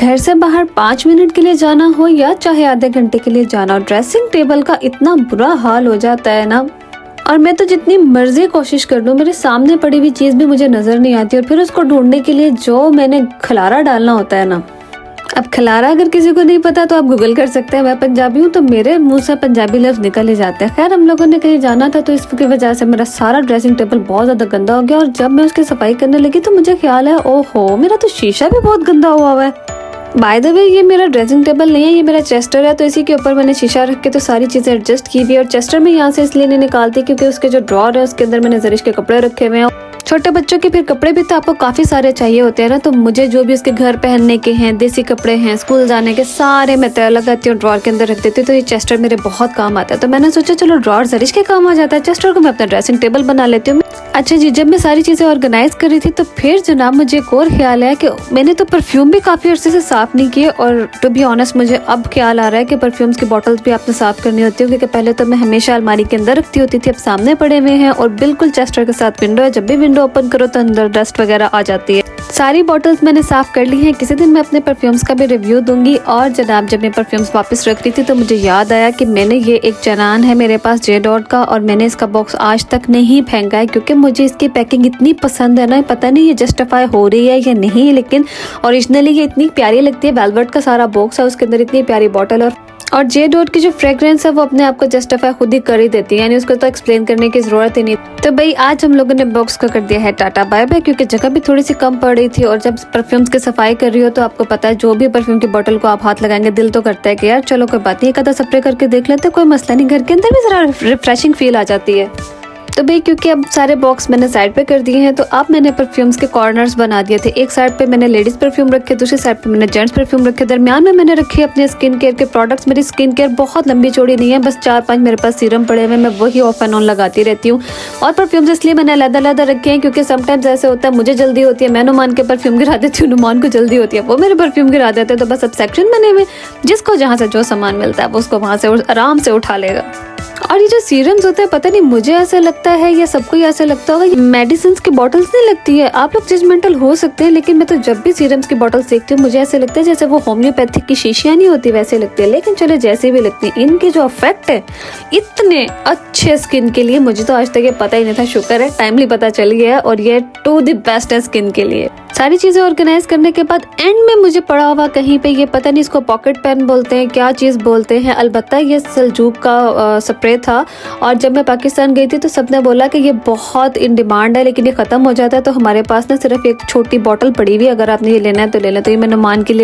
घर से बाहर 5 मिनट के लिए जाना हो या चाहे आधे घंटे के लिए जाना हो, ड्रेसिंग टेबल का इतना बुरा हाल हो जाता है ना। और मैं तो जितनी मर्जी कोशिश कर लूँ, मेरे सामने पड़ी हुई चीज़ भी मुझे नज़र नहीं आती और फिर उसको ढूंढने के लिए जो मैंने खलारा डालना होता है ना। अब खलारा अगर किसी को नहीं पता तो आप गूगल कर सकते हैं। मैं पंजाबी हूँ तो मेरे मुंह से पंजाबी लफ्ज निकल ही जाते हैं। खैर, हम लोगों ने कहीं जाना था तो इसकी वजह से मेरा सारा ड्रेसिंग टेबल बहुत ज़्यादा गंदा हो गया। और जब मैं उसकी सफाई करने लगी तो मुझे ख्याल है, ओहो, मेरा तो शीशा भी बहुत गंदा हुआ है। बाय द वे, ये मेरा ड्रेसिंग टेबल नहीं है, ये मेरा चेस्टर है। तो इसी के ऊपर मैंने शीशा रख के तो सारी चीज़ें एडजस्ट की हुई। और चेस्टर में यहाँ से इसलिए नहीं निकालती क्योंकि उसके जो ड्रॉर है उसके अंदर मैंने जरिश के कपड़े रखे हुए हैं। छोटे बच्चों के फिर कपड़े भी तो आपको काफ़ी सारे चाहिए होते हैं ना, तो मुझे जो भी उसके घर पहनने के हैं, देसी कपड़े हैं, स्कूल जाने के, सारे मैं तय लगाती हूँ, ड्रॉर के अंदर रख देती हूँ। तो ये चेस्टर मेरे बहुत काम आता है। तो मैंने सोचा चलो ड्रॉर जरिश के काम आ जाता है, चेस्टर को मैं अपना ड्रेसिंग टेबल बना लेती हूँ। अच्छा जी, जब मैं सारी चीज़ें ऑर्गेनाइज कर रही थी तो फिर जनाब मुझे एक और ख्याल है कि मैंने तो परफ्यूम भी काफ़ी अर्से से साफ़ नहीं किए। और टू बी ऑनेस्ट, मुझे अब ख्याल आ रहा है कि परफ्यूम्स की बॉटल्स भी आपने साफ़ करनी होती है, क्योंकि पहले तो मैं हमेशा अलमारी के अंदर रखती होती थी, अब सामने पड़े हुए हैं और बिल्कुल चेस्टर के साथ विंडो है। जब भी विंडो ओपन करो तो अंदर डस्ट वगैरह आ जाती है। सारी बॉटल्स मैंने साफ़ कर ली हैं। किसी दिन मैं अपने परफ्यूम्स का भी रिव्यू दूंगी। और जनाब, जब मैं परफ्यूम्स वापस रख रही थी तो मुझे याद आया कि मैंने ये एक चनान है मेरे पास जे डॉट का, और मैंने इसका बॉक्स आज तक नहीं फेंका है क्योंकि मुझे इसकी पैकिंग इतनी पसंद है ना। पता नहीं ये जस्टिफाई हो रही है या नहीं, लेकिन ओरिजिनली ये इतनी प्यारी लगती है। वेलवेट का सारा बॉक्स है, उसके अंदर इतनी प्यारी बॉटल और जे डॉट की जो फ्रेग्रेंस है वो अपने आप को जस्टिफाई खुद ही कर ही देती है, यानी उसको तो एक्सप्लेन करने की जरूरत ही नहीं। तो भाई, आज हम लोगों ने बॉक्स को कर दिया है टाटा बाय बाय, क्योंकि जगह भी थोड़ी सी कम पड़ रही थी। और जब परफ्यूम्स की सफाई कर रही हो तो आपको पता है, जो भी परफ्यूम की बोतल को आप हाथ लगाएंगे दिल तो करता है कि यार चलो कोई बात नहीं, एक आधा स्प्रे करके देख लेते, कोई मसला नहीं, घर के अंदर भी जरा रिफ्रेशिंग फील आ जाती है। तो भाई, क्योंकि अब सारे बॉक्स मैंने साइड पे कर दिए हैं तो अब मैंने परफ्यूम्स के कॉर्नर्स बना दिए थे। एक साइड पे मैंने लेडीज परफ्यूम रखे, दूसरी साइड पे मैंने जेंट्स परफ्यूम रखे, दरमियान में मैंने रखे अपने स्किन केयर के प्रोडक्ट्स। मेरी स्किन केयर बहुत लंबी चौड़ी नहीं है, बस 4-5 मेरे पास सीरम पड़े हुए, मैं वही ऑफ एंड ऑन लगाती रहती हूँ। और परफ्यूम्स इसलिए मैंने अलग-अलग रखे हैं क्योंकि समटाइम्स ऐसे होता है मुझे जल्दी होती है, मैं नुमान के परफ्यूम गिरा देती हूँ, नुमान को जल्दी होती है, वो मेरे परफ्यूम गिरा देते हैं। तो बस अब सेक्शन बने हुए, जिसको जहाँ से जो सामान मिलता है वो उसको वहाँ से आराम से उठा लेगा। और ये जो सीरम्स होते हैं, पता नहीं मुझे ऐसा लगता है या सबको ऐसा लगता होगा, ये मेडिसिन की बॉटल्स नहीं लगती है। आप लोग जजमेंटल हो सकते हैं, लेकिन मैं तो जब भी सीरम्स की बॉटल्स देखती हूँ मुझे ऐसे लगता है जैसे वो होम्योपैथिक की शीशियाँ नहीं होती वैसे लगती है। लेकिन चलो जैसे भी लगती है, इनके जो इफेक्ट है इतने अच्छे स्किन के लिए, मुझे तो आज तक ये पता ही नहीं था। शुक्र है टाइमली पता चल गया है और ये टू द बेस्ट है स्किन के लिए। सारी चीज़ें ऑर्गेनाइज करने के बाद एंड में मुझे पड़ा हुआ कहीं पे, ये पता नहीं इसको पॉकेट पेन बोलते हैं क्या चीज़ बोलते हैं, अलबत्ता ये सलजूक का स्प्रे था। और जब मैं पाकिस्तान गई थी तो सबने बोला कि ये बहुत इन डिमांड है, लेकिन ये ख़त्म हो जाता है। तो हमारे पास ना सिर्फ एक छोटी बॉटल पड़ी हुई, अगर आपने ये लेना है तो ले लें। तो ये मैं नुमान के लिए